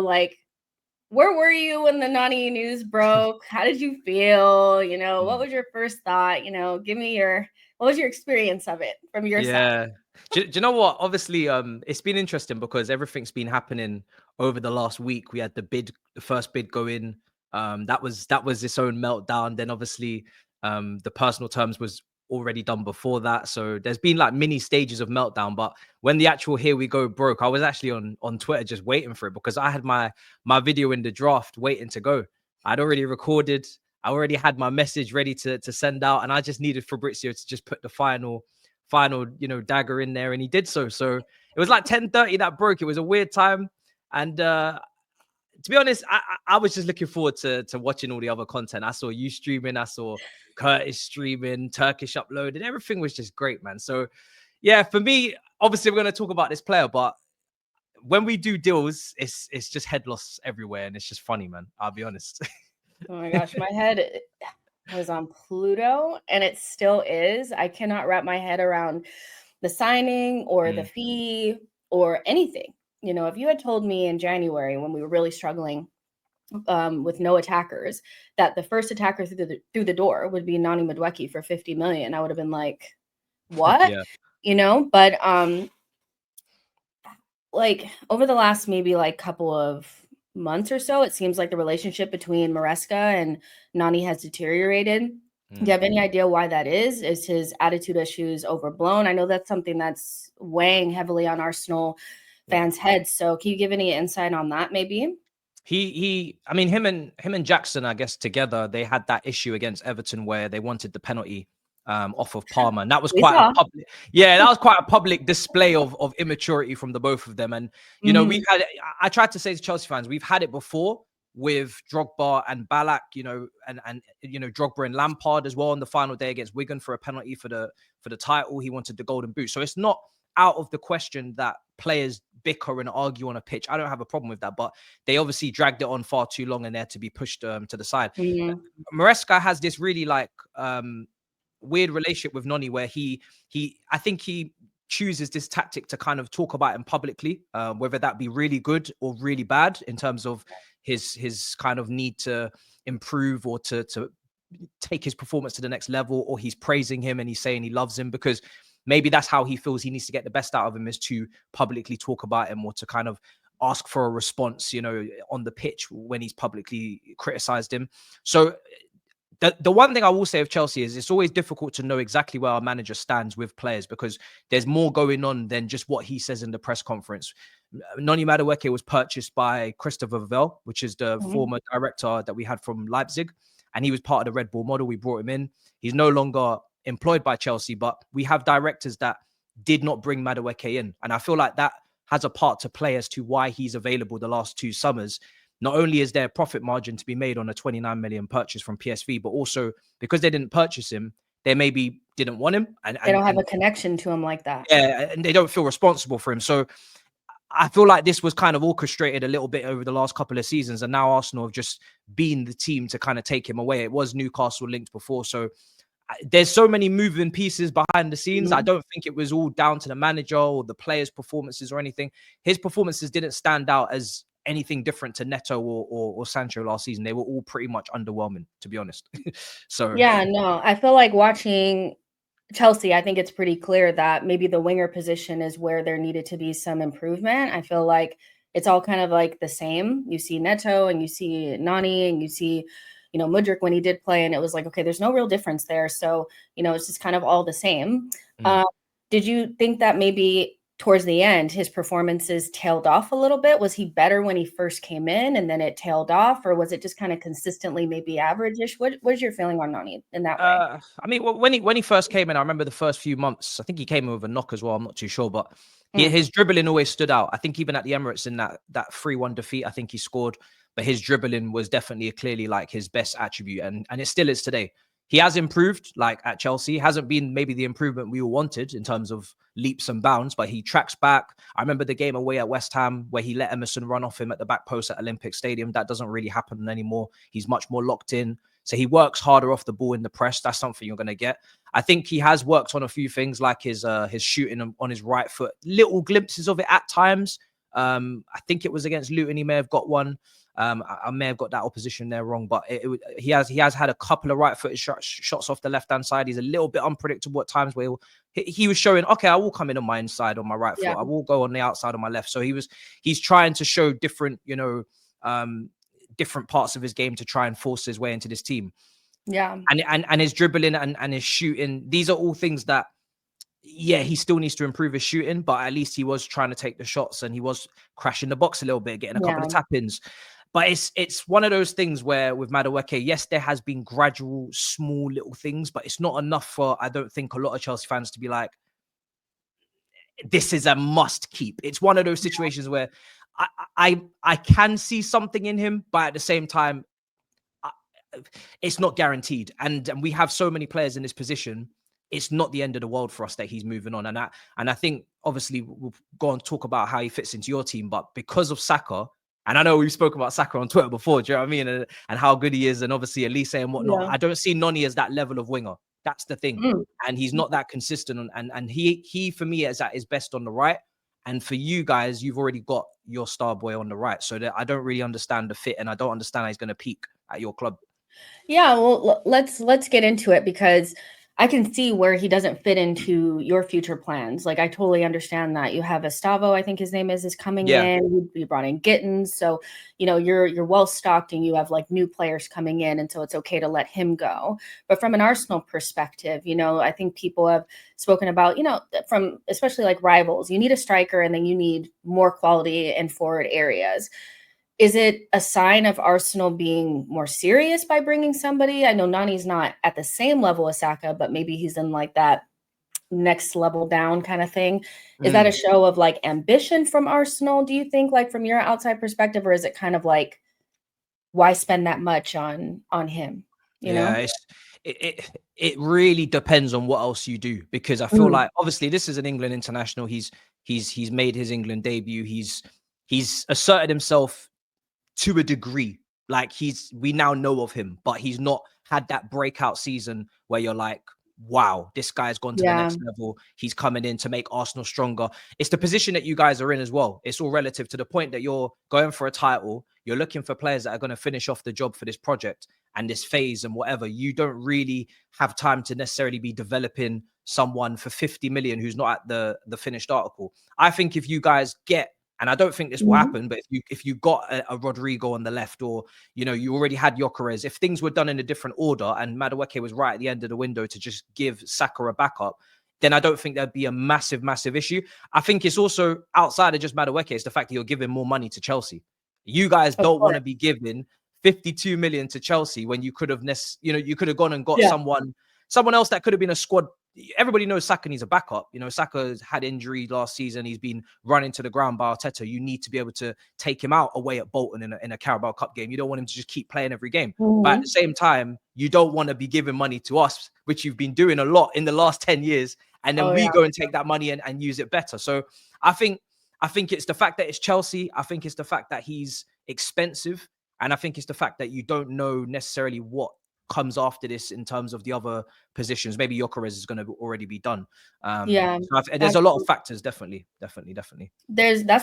like, where were you when the Nani news broke? How did you feel? You know, what was your first thought? You know, what was your experience of it from your side? Yeah. Do you know what? Obviously, it's been interesting because everything's been happening over the last week. We had the first bid go in. That was its own meltdown. Then obviously, the personal terms was already done before that. So there's been like mini stages of meltdown. But when the actual here we go broke, I was actually on Twitter just waiting for it because I had my video in the draft waiting to go. I'd already recorded. I already had my message ready to send out, and I just needed Fabrizio to just put the final, dagger in there, and he did so. So it was like 10:30 that broke. It was a weird time, and to be honest, I was just looking forward to watching all the other content. I saw you streaming, I saw Curtis streaming, Turkish uploaded. Everything was just great, man. So yeah, for me, obviously we're going to talk about this player, but when we do deals, it's just head loss everywhere, and it's just funny, man. I'll be honest. Oh my gosh, my head was on Pluto, and it still is. I cannot wrap my head around the signing or the fee or anything. You know, if you had told me in January when we were really struggling with no attackers, that the first attacker through the door would be Nani Madueke for 50 million, I would have been like, what? Yeah. You know, but like over the last maybe like couple of months or so, it seems like the relationship between Maresca and Nani has deteriorated. Do you have any idea why that is? Is his attitude issues overblown? I know that's something that's weighing heavily on Arsenal fans' heads. So can you give any insight on that maybe? I mean, him and Jackson, I guess together, they had that issue against Everton where they wanted the penalty off of Palmer. And that was that was quite a public display of immaturity from the both of them. And, you know, I tried to say to Chelsea fans, we've had it before with Drogba and Ballack, you know, and Drogba and Lampard as well on the final day against Wigan for a penalty for the title. He wanted the golden boot. So it's not out of the question that players bicker and argue on a pitch. I don't have a problem with that, but they obviously dragged it on far too long and they're to be pushed to the side. Maresca has this really like weird relationship with Noni where I think he chooses this tactic to kind of talk about him publicly, whether that be really good or really bad in terms of his kind of need to improve or to take his performance to the next level, or he's praising him and he's saying he loves him because maybe that's how he feels he needs to get the best out of him, is to publicly talk about him or to kind of ask for a response, you know, on the pitch when he's publicly criticized him. So the one thing I will say of Chelsea is it's always difficult to know exactly where our manager stands with players because there's more going on than just what he says in the press conference. Noni Madueke was purchased by Christopher Vell, which is the former director that we had from Leipzig, and he was part of the Red Bull model. We brought him in. He's no longer employed by Chelsea, but we have directors that did not bring Madueke in. And I feel like that has a part to play as to why he's available the last 2 summers. Not only is there a profit margin to be made on a 29 million purchase from PSV, but also because they didn't purchase him, they maybe didn't want him. And they don't have a connection to him like that. Yeah, and they don't feel responsible for him. So I feel like this was kind of orchestrated a little bit over the last couple of seasons. And now Arsenal have just been the team to kind of take him away. It was Newcastle linked before. So there's so many moving pieces behind the scenes. I don't think it was all down to the manager or the players' performances or anything. His performances didn't stand out as anything different to Neto or Sancho last season. They were all pretty much underwhelming, to be honest. So yeah, no, I feel like watching Chelsea, I think it's pretty clear that maybe the winger position is where there needed to be some improvement. I feel like it's all kind of like the same. You see Neto and you see Nani and you see, you know, Mudryk when he did play, and it was like, okay, there's no real difference there. So, you know, it's just kind of all the same. Did you think that maybe towards the end, his performances tailed off a little bit? Was he better when he first came in and then it tailed off? Or was it just kind of consistently maybe average-ish? What's your feeling on Nani in that way? I mean, when he first came in, I remember the first few months, I think he came in with a knock as well. I'm not too sure, but his dribbling always stood out. I think even at the Emirates in that 3-1 defeat, I think he scored, but his dribbling was definitely clearly like his best attribute. And it still is today. He has improved, like at Chelsea. Hasn't been maybe the improvement we all wanted in terms of leaps and bounds, but he tracks back. I remember the game away at West Ham where he let Emerson run off him at the back post at Olympic Stadium. That doesn't really happen anymore. He's much more locked in. So he works harder off the ball in the press. That's something you're going to get. I think he has worked on a few things like his shooting on his right foot. Little glimpses of it at times. I think it was against Luton. He may have got one. I may have got that opposition there wrong, but he has had a couple of right-footed shots off the left-hand side. He's a little bit unpredictable at times where he was showing, okay, I will come in on my inside on my right foot. I will go on the outside on my left. So he's trying to show different, different parts of his game to try and force his way into this team. Yeah. And his dribbling and his shooting, these are all things that, yeah, he still needs to improve his shooting, but at least he was trying to take the shots and he was crashing the box a little bit, getting a couple of tap-ins. But it's one of those things where with Madueke, yes, there has been gradual, small little things, but it's not enough for, I don't think, a lot of Chelsea fans to be like, this is a must keep. It's one of those situations where I can see something in him, but at the same time, it's not guaranteed. And we have so many players in this position. It's not the end of the world for us that he's moving on. And I think, obviously, we'll go and talk about how he fits into your team. But because of Saka, and I know we've spoken about Saka on Twitter before, do you know what I mean? And how good he is, and obviously Elise and whatnot. I don't see Noni as that level of winger. That's the thing. And he's not that consistent. And he, for me, is at his best on the right. And for you guys, you've already got your star boy on the right. So that I don't really understand the fit, and I don't understand how he's going to peak at your club. Yeah, well, let's get into it, because I can see where he doesn't fit into your future plans. Like, I totally understand that. You have Estavo, I think his name is coming in. You brought in Gittins. So, you're well stocked and you have like new players coming in. And so it's okay to let him go. But from an Arsenal perspective, I think people have spoken about, from especially like rivals, you need a striker and then you need more quality in forward areas. Is it a sign of Arsenal being more serious by bringing somebody? I know Nani's not at the same level as Saka, but maybe he's in like that next level down kind of thing. Is that a show of like ambition from Arsenal, do you think, like from your outside perspective, or is it kind of like, why spend that much on him? You know? It really depends on what else you do, because I feel like, obviously, this is an England international. He's made his England debut. He's asserted himself to a degree. Like, we now know of him, but he's not had that breakout season where you're like, wow, this guy's gone to the next level. He's coming in to make Arsenal stronger. It's the position that you guys are in as well. It's all relative to the point that you're going for a title. You're looking for players that are going to finish off the job for this project and this phase and whatever. You don't really have time to necessarily be developing someone for 50 million who's not at the finished article. I think if you guys get, and I don't think this will happen, but if you got a Rodrigo on the left, or, you already had Gyökeres, if things were done in a different order and Madueke was right at the end of the window to just give Saka a backup, then I don't think there'd be a massive, massive issue. I think it's also outside of just Madueke, it's the fact that you're giving more money to Chelsea. You guys don't want to be giving 52 million to Chelsea when you could have, you could have gone and got someone else that could have been a squad. Everybody knows Saka needs a backup. Saka's had injury last season. He's been running to the ground by Arteta. You need to be able to take him out away at Bolton in a Carabao Cup game. You don't want him to just keep playing every game. But at the same time, you don't want to be giving money to us, which you've been doing a lot in the last 10 years. And then we go and take that money and use it better. So I think it's the fact that it's Chelsea. I think it's the fact that he's expensive. And I think it's the fact that you don't know necessarily what comes after this in terms of the other positions. Maybe Gyökeres is going to already be done. So there's a lot of factors. Definitely. That's